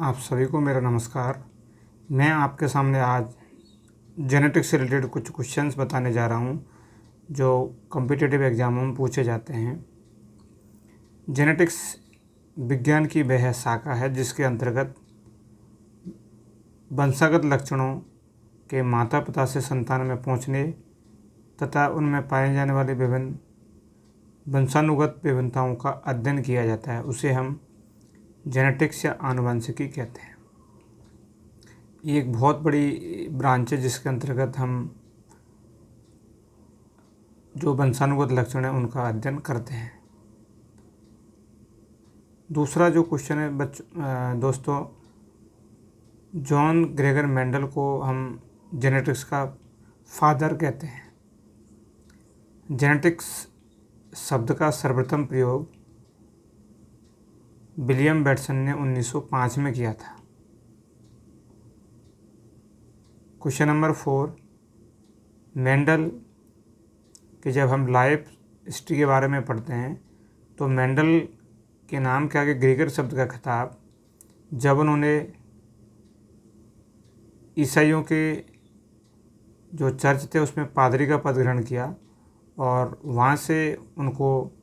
आप सभी को मेरा नमस्कार। मैं आपके सामने आज जेनेटिक्स से रिलेटेड कुछ क्वेश्चंस बताने जा रहा हूँ जो कॉम्पिटिटिव एग्ज़ामों में पूछे जाते हैं। जेनेटिक्स विज्ञान की वह शाखा है जिसके अंतर्गत वंशागत लक्षणों के माता पिता से संतान में पहुँचने तथा उनमें पाए जाने वाले विभिन्न वंशानुगत विभिन्नताओं का अध्ययन किया जाता है। उसे हम जेनेटिक्स या आनुवंशिकी कहते हैं। ये एक बहुत बड़ी ब्रांच है जिसके अंतर्गत हम जो वंशानुगत लक्षण है उनका अध्ययन करते हैं। दूसरा जो क्वेश्चन है दोस्तों, जॉन ग्रेगर मेंडल को हम जेनेटिक्स का फादर कहते हैं। जेनेटिक्स शब्द का सर्वप्रथम प्रयोग विलियम बेटसन ने 1905 में किया था। क्वेश्चन नंबर 4, मेंडल कि जब हम लाइफ हिस्ट्री के बारे में पढ़ते हैं तो मेंडल के नाम के आगे ग्रीकर शब्द का खिताब जब उन्होंने ईसाइयों के जो चर्च थे उसमें पादरी का पद ग्रहण किया और वहाँ से उनको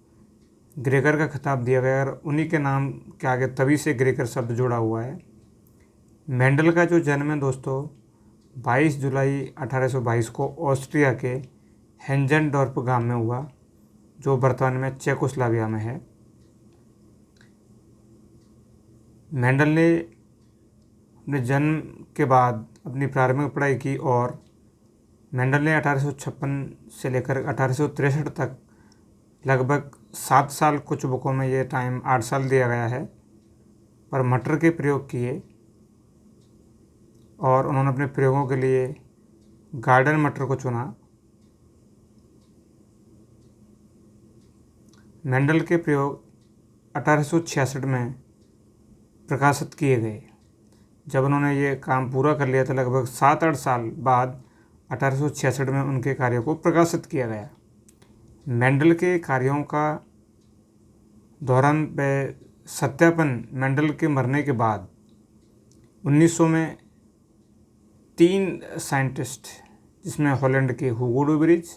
ग्रेगर का खिताब दिया गया और उन्हीं के नाम के आगे तभी से ग्रेगर शब्द जुड़ा हुआ है। मेंडल का जो जन्म है दोस्तों 22 जुलाई 1822 को ऑस्ट्रिया के हेंजनडॉर्फ गांव में हुआ जो वर्तमान में चेकोस्लोवाकिया में है। मेंडल ने अपने जन्म के बाद अपनी प्रारंभिक पढ़ाई की और मेंडल ने 1856 से लेकर 1863 तक लगभग 7 साल, कुछ बुकों में ये टाइम 8 साल दिया गया है, पर मटर के प्रयोग किए और उन्होंने अपने प्रयोगों के लिए गार्डन मटर को चुना। मेंडल के प्रयोग 1866 में प्रकाशित किए गए। जब उन्होंने ये काम पूरा कर लिया था लगभग 7-8 साल बाद 1866 में उनके कार्यों को प्रकाशित किया गया। मेंडल के कार्यों का दौरान व सत्यापन मेंडल के मरने के बाद 1900 में 3 साइंटिस्ट जिसमें हॉलैंड के हुगो डुबरिज,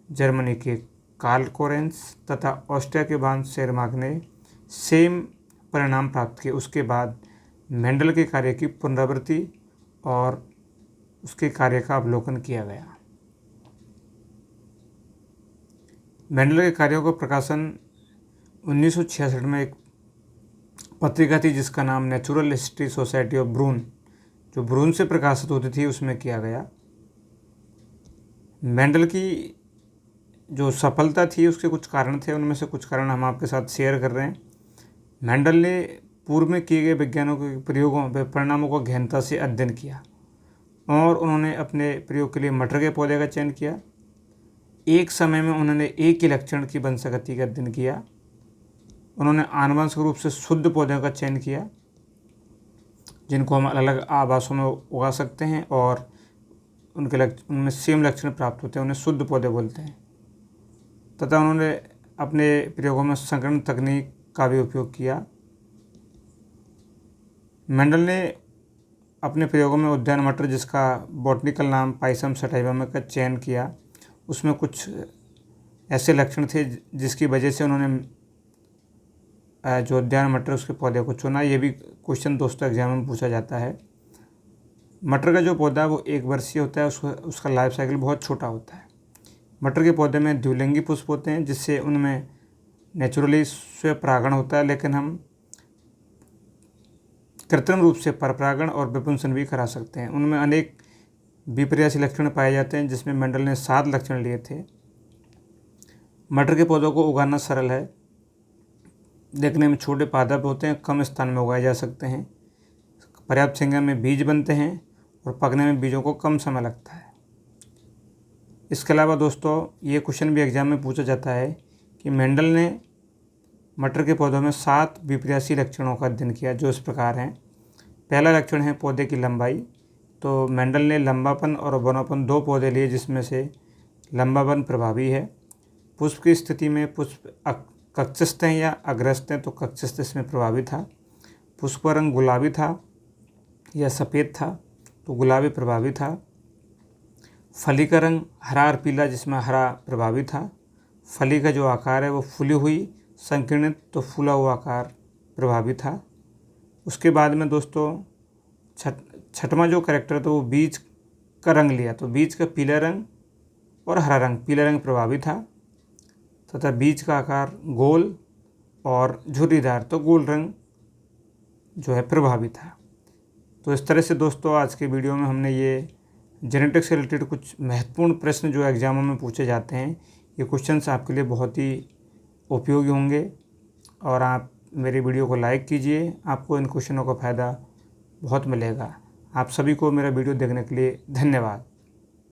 जर्मनी के कार्ल कोरेंस तथा ऑस्ट्रिया के वान शेरमार्क ने सेम परिणाम प्राप्त किए। उसके बाद मेंडल के कार्य की पुनरावृत्ति और उसके कार्य का अवलोकन किया गया। मेंडल के कार्यों का प्रकाशन 1966 में एक पत्रिका थी जिसका नाम नेचुरल हिस्ट्री सोसाइटी ऑफ ब्रून, जो ब्रून से प्रकाशित होती थी, उसमें किया गया। मेंडल की जो सफलता थी उसके कुछ कारण थे, उनमें से कुछ कारण हम आपके साथ शेयर कर रहे हैं। मेंडल ने पूर्व में किए गए विज्ञानों के प्रयोगों व परिणामों को गहनता से अध्ययन किया और उन्होंने अपने प्रयोग के लिए मटर के पौधे का चयन किया। एक समय में उन्होंने एक ही लक्षण की वंशागति का अध्ययन किया। उन्होंने आनुवंशिक रूप से शुद्ध पौधों का चयन किया जिनको हम अलग अलग आवासों में उगा सकते हैं और उनमें सेम लक्षण प्राप्त होते हैं, उन्हें शुद्ध पौधे बोलते हैं। तथा उन्होंने अपने प्रयोगों में संकरण तकनीक का भी उपयोग किया। मेंडल ने अपने प्रयोगों में उद्यान मटर, जिसका बॉटनिकल नाम पाइसम सटाइवम का चयन किया। उसमें कुछ ऐसे लक्षण थे जिसकी वजह से उन्होंने जो उद्यान मटर उसके पौधे को चुना। ये भी क्वेश्चन दोस्तों एग्जाम में पूछा जाता है। मटर का जो पौधा है वो 1 वर्षीय होता है, उसका लाइफ साइकिल बहुत छोटा होता है। मटर के पौधे में द्विलिंगी पुष्प होते हैं जिससे उनमें नेचुरली स्वपरागण होता है, लेकिन हम कृत्रिम रूप से परपरागण और विपुंसन भी करा सकते हैं। उनमें अनेक विपर्यासी लक्षण पाए जाते हैं जिसमें मेंडल ने 7 लक्षण लिए थे। मटर के पौधों को उगाना सरल है, देखने में छोटे पादप होते हैं, कम स्थान में उगाए जा सकते हैं, पर्याप्त संख्या में बीज बनते हैं और पकने में बीजों को कम समय लगता है। इसके अलावा दोस्तों ये क्वेश्चन भी एग्जाम में पूछा जाता है कि मेंडल ने मटर के पौधों में 7 विपर्यासी लक्षणों का अध्ययन किया जो इस प्रकार हैं। पहला लक्षण है पौधे की लंबाई। तो मेंडल ने लंबापन और वनोपन 2 पौधे लिए जिसमें से लंबापन प्रभावी है। पुष्प की स्थिति में पुष्प कक्षस्थ हैं या अग्रस्त हैं, तो कक्षस्थ इसमें प्रभावी था। पुष्प का रंग गुलाबी था या सफ़ेद था, तो गुलाबी प्रभावी था। फली का रंग हरा और पीला, जिसमें हरा प्रभावी था। फली का जो आकार है वो फूली हुई संकीर्णित, तो फूला हुआ आकार प्रभावी था। उसके बाद में दोस्तों छठवां जो कैरेक्टर था वो बीज का रंग लिया, तो बीज का पीला रंग और हरा रंग, पीला रंग प्रभावी था तथा बीज का आकार गोल और झुर्रीदार, तो गोल रंग जो है प्रभावी था। तो इस तरह से दोस्तों आज के वीडियो में हमने ये जेनेटिक्स से रिलेटेड कुछ महत्वपूर्ण प्रश्न जो एग्जामों में पूछे जाते हैं, ये क्वेश्चंस आपके लिए बहुत ही उपयोगी होंगे। और आप मेरे वीडियो को लाइक कीजिए, आपको इन क्वेश्चनों का फ़ायदा बहुत मिलेगा। आप सभी को मेरा वीडियो देखने के लिए धन्यवाद।